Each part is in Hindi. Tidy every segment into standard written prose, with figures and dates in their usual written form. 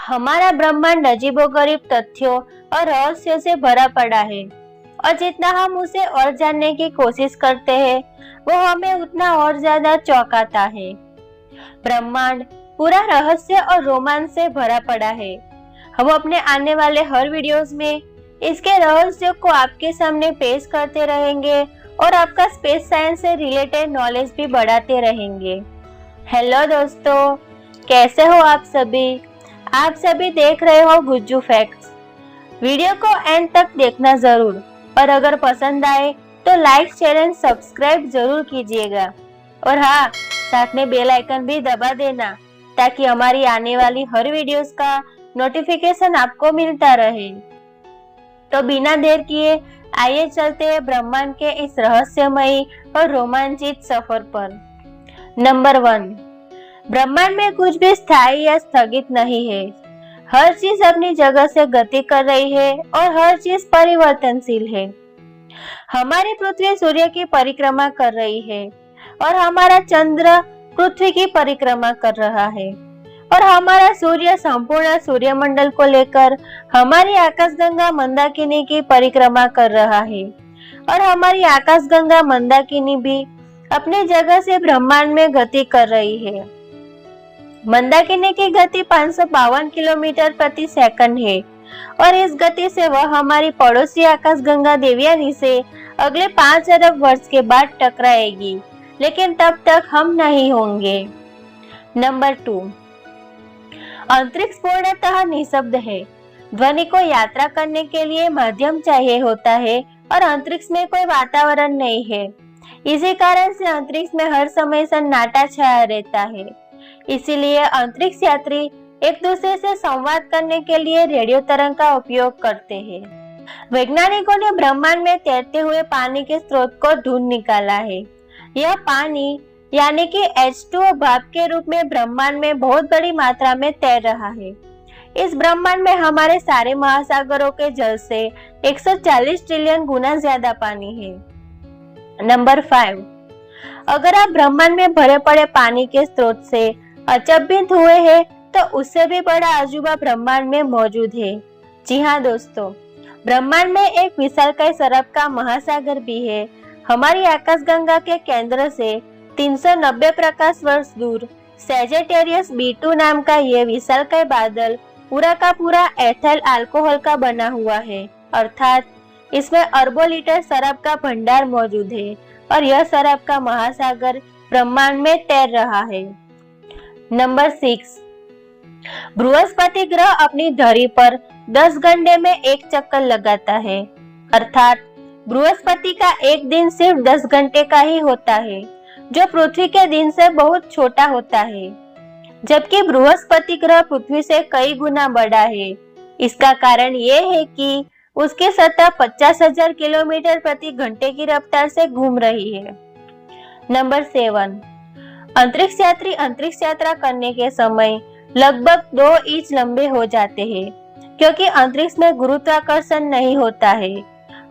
हमारा ब्रह्मांड अजीबोगरीब तथ्यों और रहस्यों से भरा पड़ा है और जितना हम उसे और जानने की कोशिश करते हैं वो हमें उतना और ज्यादा चौंकाता है। ब्रह्मांड पूरा रहस्य और रोमांच से भरा पड़ा है। हम अपने आने वाले हर वीडियोस में इसके रहस्यों को आपके सामने पेश करते रहेंगे और आपका स्पेस साइंस से रिलेटेड नॉलेज भी बढ़ाते रहेंगे। हेलो दोस्तों, कैसे हो आप सभी? आप सभी देख रहे हो गुज्जू फैक्ट्स। वीडियो को एंड तक देखना जरूर और अगर पसंद आए तो लाइक शेयर एंड सब्सक्राइब जरूर कीजिएगा और हाँ, साथ में बेल आइकन भी दबा देना ताकि हमारी आने वाली हर वीडियोस का नोटिफिकेशन आपको मिलता रहे। तो बिना देर किए आइए चलते हैं ब्रह्मांड के इस रहस्यमयी और रोमांचित सफर पर। नंबर 1, ब्रह्मांड में कुछ भी स्थायी या स्थगित नहीं है। हर चीज अपनी जगह से गति कर रही है और हर चीज परिवर्तनशील है। हमारी पृथ्वी सूर्य की परिक्रमा कर रही है और हमारा चंद्र पृथ्वी की परिक्रमा कर रहा है और हमारा सूर्य संपूर्ण सूर्यमंडल को लेकर हमारी आकाशगंगा मंदाकिनी की परिक्रमा कर रहा है और हमारी आकाशगंगा मंदाकिनी भी अपनी जगह से ब्रह्मांड में गति कर रही है। मंदाकिनी की गति 552 किलोमीटर प्रति सेकंड है और इस गति से वह हमारी पड़ोसी आकाशगंगा देवयानी से अगले 5 अरब वर्ष के बाद टकराएगी, लेकिन तब तक हम नहीं होंगे। नंबर 2, अंतरिक्ष पूर्णतः निःशब्द है। ध्वनि को यात्रा करने के लिए माध्यम चाहिए होता है और अंतरिक्ष में कोई वातावरण नहीं है। इसी कारण से अंतरिक्ष में हर समय सन्नाटा छाया रहता है। इसीलिए अंतरिक्ष यात्री एक दूसरे से संवाद करने के लिए रेडियो तरंग का उपयोग करते हैं। वैज्ञानिकों ने ब्रह्मांड में तैरते हुए पानी के स्रोत को ढूंढ निकाला है। यह पानी यानी कि H2O भाप के रूप में ब्रह्मांड में बहुत बड़ी मात्रा में तैर रहा है। इस ब्रह्मांड में हमारे सारे महासागरों के जल से 140 ट्रिलियन गुना ज्यादा पानी है। नंबर 5, अगर आप ब्रह्मांड में भरे पड़े पानी के स्रोत से अचंभित हुए हैं तो उससे भी बड़ा अजूबा ब्रह्मांड में मौजूद है। जी हाँ दोस्तों, ब्रह्मांड में एक विशालकाय सरब का महासागर भी है। हमारी आकाशगंगा के केंद्र से 390 प्रकाश वर्ष दूर सैजिटेरियस B2 नाम का यह विशालकाय बादल पूरा का पूरा एथाइल अल्कोहल का बना हुआ है, अर्थात इसमें अरबों लीटर शराब का भंडार मौजूद है और यह शराब का महासागर ब्रह्मांड में तैर रहा है। नंबर 6, बृहस्पति ग्रह अपनी धरी पर 10 घंटे में एक चक्कर लगाता है, अर्थात बृहस्पति का एक दिन सिर्फ 10 घंटे का ही होता है, जो पृथ्वी के दिन से बहुत छोटा होता है। जबकि बृहस्पति ग्रह पृथ्वी से कई गुना बड़ा है। इसका कारण ये है कि उसकी सतह 50,000 किलोमीटर प्रति घंटे की रफ्तार से घूम रही है। नंबर 7, अंतरिक्ष यात्री अंतरिक्ष यात्रा करने के समय लगभग 2 इंच लंबे हो जाते हैं, क्योंकि अंतरिक्ष में गुरुत्वाकर्षण नहीं होता है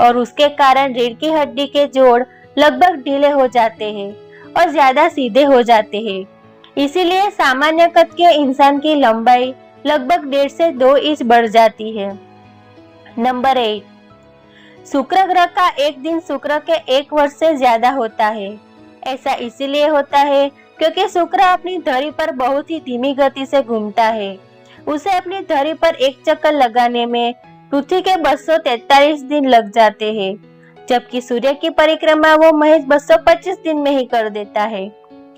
और उसके कारण रीढ़ की हड्डी के जोड़ लगभग ढीले हो जाते हैं और ज्यादा सीधे हो जाते हैं। इसीलिए सामान्य कद के इंसान की लंबाई लगभग 1.5 से 2 इंच बढ़ जाती है। नंबर 8, शुक्र ग्रह का एक दिन शुक्र के 1 वर्ष से ज्यादा होता है। ऐसा इसीलिए होता है क्योंकि शुक्र अपनी धरी पर बहुत ही धीमी गति से घूमता है। उसे अपनी धरी पर एक चक्कर लगाने में पृथ्वी के 243 दिन लग जाते हैं, जबकि सूर्य की परिक्रमा वो महज 225 दिन में ही कर देता है,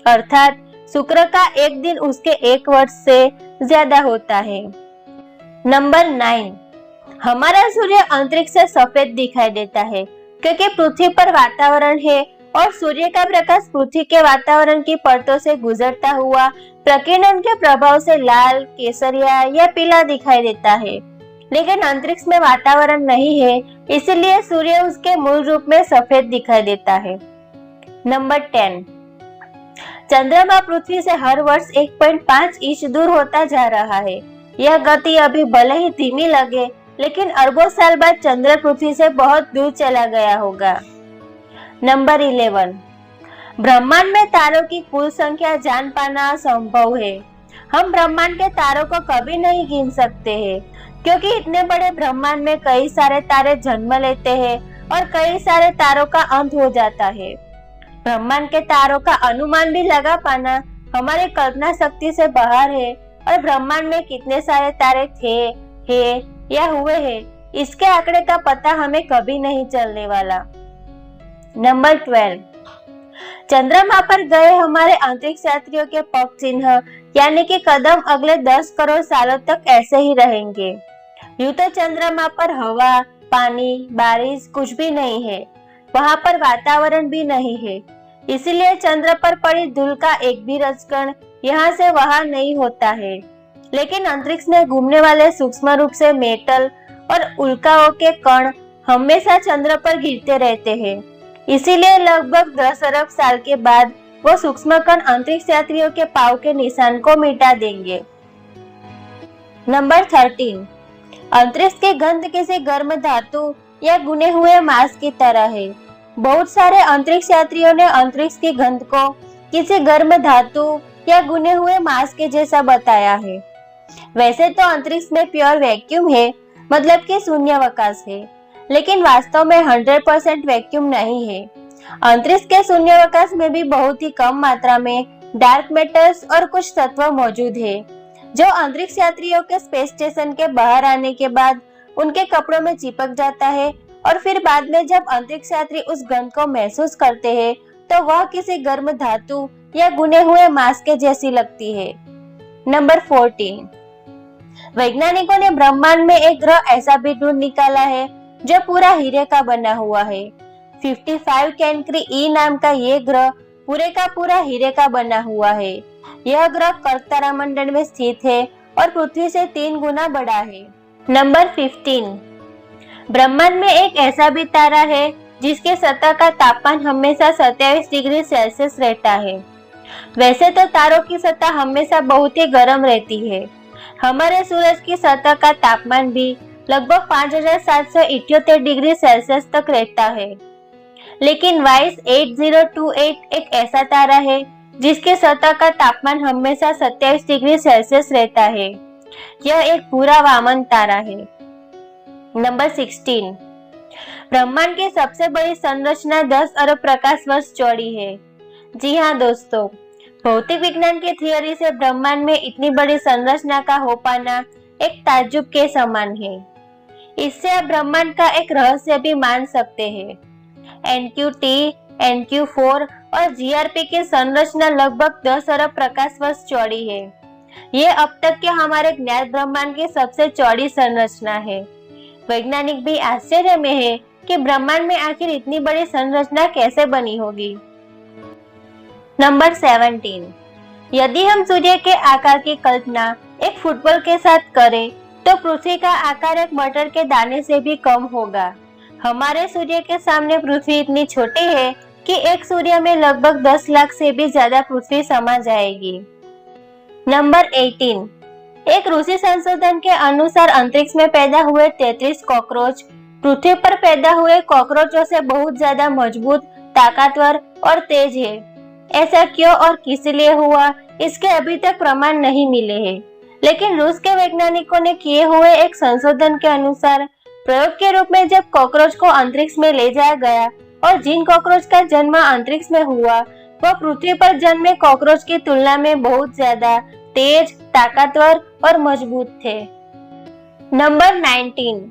अर्थात शुक्र का एक दिन उसके 1 वर्ष से ज्यादा होता है। नंबर 9, हमारा सूर्य अंतरिक्ष से सफेद दिखाई देता है क्योंकि पृथ्वी पर वातावरण है और सूर्य का प्रकाश पृथ्वी के वातावरण की परतों से गुजरता हुआ प्रकीर्णन के प्रभाव से लाल, केसरिया या पीला दिखाई देता है। लेकिन अंतरिक्ष में वातावरण नहीं है, इसलिए सूर्य उसके मूल रूप में सफेद दिखाई देता है। नंबर 10, चंद्रमा पृथ्वी से हर वर्ष 1.5 इंच दूर होता जा रहा है। यह गति अभी भले ही धीमी लगे, लेकिन अरबों साल बाद चंद्र पृथ्वी से बहुत दूर चला गया होगा। नंबर 11, ब्रह्मांड में तारों की कुल संख्या जान पाना असंभव है। हम ब्रह्मांड के तारों को कभी नहीं गिन सकते हैं, क्योंकि इतने बड़े ब्रह्मांड में कई सारे तारे जन्म लेते हैं और कई सारे तारों का अंत हो जाता है। ब्रह्मांड के तारों का अनुमान भी लगा पाना हमारी कल्पना शक्ति से बाहर है, और ब्रह्मांड में कितने सारे तारे थे, हैं या हुए हैं, इसके आंकड़े का पता हमें कभी नहीं चलने वाला। नंबर 12, चंद्रमा पर गए हमारे अंतरिक्ष यात्रियों के पग चिन्ह यानी कि कदम अगले 10 करोड़ सालों तक ऐसे ही रहेंगे। यूं तो चंद्रमा पर हवा, पानी, बारिश कुछ भी नहीं है, वहां पर वातावरण भी नहीं है, इसीलिए चंद्र पर पड़ी धूल का एक भी रजकण यहाँ से वहां नहीं होता है। लेकिन अंतरिक्ष में घूमने वाले सूक्ष्म रूप से मेटल और उल्काओं के कण हमेशा चंद्र पर गिरते रहते हैं, इसीलिए लगभग 10 अरब साल के बाद वो सूक्ष्म कण अंतरिक्ष यात्रियों के पांव के निशान को मिटा देंगे। नंबर 13, अंतरिक्ष की गंध किसी गर्म धातु या गुने हुए मांस की तरह है। बहुत सारे अंतरिक्ष यात्रियों ने अंतरिक्ष की गंध को किसी गर्म धातु या गुने हुए मांस के जैसा बताया है। वैसे तो अंतरिक्ष में प्योर वैक्यूम है, मतलब कि शून्यावकाश है, लेकिन वास्तव में 100% वैक्यूम नहीं है। अंतरिक्ष के शून्यावकाश में भी बहुत ही कम मात्रा में डार्क मैटर्स और कुछ तत्व मौजूद है, जो अंतरिक्ष यात्रियों के स्पेस स्टेशन के बाहर आने के बाद उनके कपड़ों में चिपक जाता है, और फिर बाद में जब अंतरिक्ष यात्री उस गंध को महसूस करते हैं तो वह किसी गर्म धातु या गुने हुए मांस के जैसी लगती है। नंबर 14, वैज्ञानिकों ने ब्रह्मांड में एक ग्रह ऐसा भी ढूंढ निकाला है जो पूरा हीरे का बना हुआ है। 55 कैंक्री ई नाम का ये ग्रह पूरे का पूरा हीरे का बना हुआ है। यह ग्रह कर्क तारामंडल में स्थित है और पृथ्वी से 3 गुना बड़ा है। नंबर 15, ब्रह्मांड में एक ऐसा भी तारा है जिसके सतह का तापमान हमेशा 27 डिग्री सेल्सियस रहता है। वैसे तो तारों की सतह हमेशा बहुत ही गर्म रहती है। हमारे सूरज की सतह का तापमान भी लगभग 5778 डिग्री सेल्सियस तक रहता है। लेकिन वाइस 8028 एक ऐसा तारा है जिसके सतह का तापमान हमेशा 27 डिग्री सेल्सियस रहता है। यह एक पूरा वामन तारा है। नंबर 16, ब्रह्मांड की सबसे बड़ी संरचना 10 अरब प्रकाश वर्ष चौड़ी है। जी हाँ दोस्तों, भौतिक विज्ञान की थियोरी से ब्रह्मांड में इतनी बड़ी संरचना का हो पाना एक ताज्जुब के समान है। इससे आप ब्रह्मांड का एक रहस्य भी मान सकते हैं। NQT, NQ4 और GRP की संरचना लगभग 10 अरब प्रकाश वर्ष चौड़ी है। ये अब तक के हमारे ज्ञात ब्रह्मांड की सबसे चौड़ी संरचना है। वैज्ञानिक भी आश्चर्य में है कि ब्रह्मांड में आखिर इतनी बड़ी संरचना कैसे बनी होगी। नंबर 17, यदि हम सूर्य के आकार की कल्पना एक फुटबॉल के साथ करें तो पृथ्वी का आकार एक मटर के दाने से भी कम होगा। हमारे सूर्य के सामने पृथ्वी इतनी छोटी है कि एक सूर्य में लगभग 10 लाख से भी ज्यादा पृथ्वी समा जाएगी। नंबर 18, एक रूसी संशोधन के अनुसार अंतरिक्ष में पैदा हुए 33 कॉकरोच पृथ्वी पर पैदा हुए कॉकरोचों से बहुत ज्यादा मजबूत, ताकतवर और तेज है। ऐसा क्यों और किस लिए हुआ, इसके अभी तक प्रमाण नहीं मिले हैं। लेकिन रूस के वैज्ञानिकों ने किए हुए एक संशोधन के अनुसार प्रयोग के रूप में जब कॉकरोच को अंतरिक्ष में ले जाया गया और जिन कॉकरोच का जन्म अंतरिक्ष में हुआ वह पृथ्वी पर जन्मे कॉकरोच की तुलना में बहुत ज्यादा तेज, ताकतवर और मजबूत थे। नंबर 19,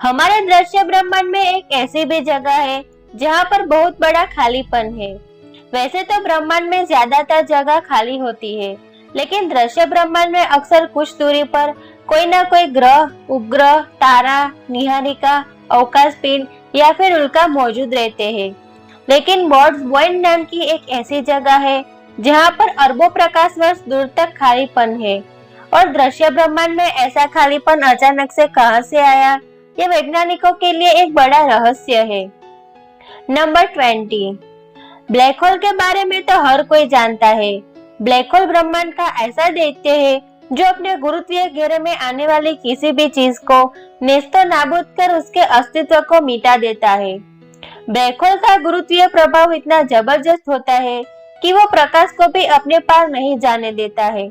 हमारे दृश्य ब्रह्मांड में एक ऐसी भी जगह है जहाँ पर बहुत बड़ा खालीपन है। वैसे तो ब्रह्मांड में ज्यादातर जगह खाली होती है, लेकिन दृश्य ब्रह्मांड में अक्सर कुछ दूरी पर कोई ना कोई ग्रह, उपग्रह, तारा, निहारिका, अवकाश पिंड या फिर उल्का मौजूद रहते हैं। लेकिन बॉर्ड्स पॉइंट नाम की एक ऐसी जगह है जहाँ पर अरबों प्रकाश वर्ष दूर तक खालीपन है। और दृश्य ब्रह्मांड में ऐसा खालीपन अचानक से कहां से आया, ये वैज्ञानिकों के लिए एक बड़ा रहस्य है। नंबर 20, ब्लैक होल के बारे में तो हर कोई जानता है। ब्लैक होल ब्रह्मांड का ऐसा दैत्य है जो अपने गुरुत्वीय घेरे में आने वाली किसी भी चीज को नेस्तो नाबूद कर उसके अस्तित्व को मिटा देता है। ब्लैक होल का गुरुत्वीय प्रभाव इतना जबरदस्त होता है कि वो प्रकाश को भी अपने पार नहीं जाने देता है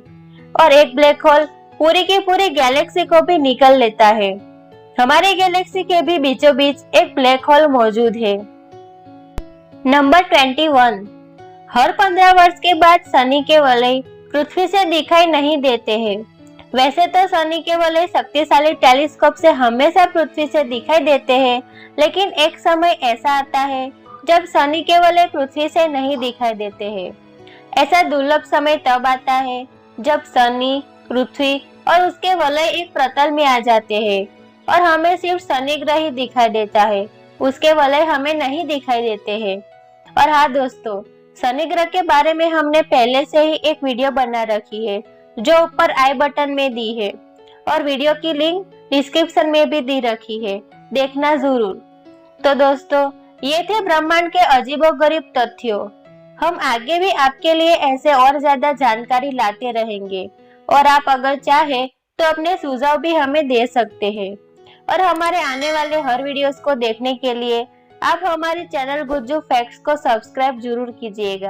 और एक ब्लैक होल पूरी की पूरी गैलेक्सी को भी निकल लेता है। हमारी गैलेक्सी के भी बीचों बीच एक ब्लैक होल मौजूद है। नंबर 21। हर 15 वर्ष के बाद शनि के वलय पृथ्वी से दिखाई नहीं देते हैं। वैसे तो शनि के वलय शक्तिशाली टेलीस्कोप से हमेशा पृथ्वी से दिखाई देते हैं, लेकिन एक समय ऐसा आता है जब शनि के वलय पृथ्वी से नहीं दिखाई देते हैं। ऐसा दुर्लभ समय तब आता है जब शनि, पृथ्वी और उसके वलय एक प्रतल में आ जाते हैं और हमें सिर्फ शनि ग्रह ही दिखाई देता है, उसके वलय हमें नहीं दिखाई देते हैं। और हाँ दोस्तों, शनि ग्रह के बारे में हमने पहले से ही एक वीडियो बना रखी है जो ऊपर आई बटन में दी है और वीडियो की लिंक डिस्क्रिप्शन में भी दी रखी है, देखना जरूर। तो दोस्तों, ये थे ब्रह्मांड के अजीबोगरीब तथ्यों। हम आगे भी आपके लिए ऐसे और ज्यादा जानकारी लाते रहेंगे और आप अगर चाहे तो अपने सुझाव भी हमें दे सकते हैं। और हमारे आने वाले हर वीडियोस को देखने के लिए आप हमारे चैनल गुज्जू फैक्ट्स को सब्सक्राइब जरूर कीजिएगा।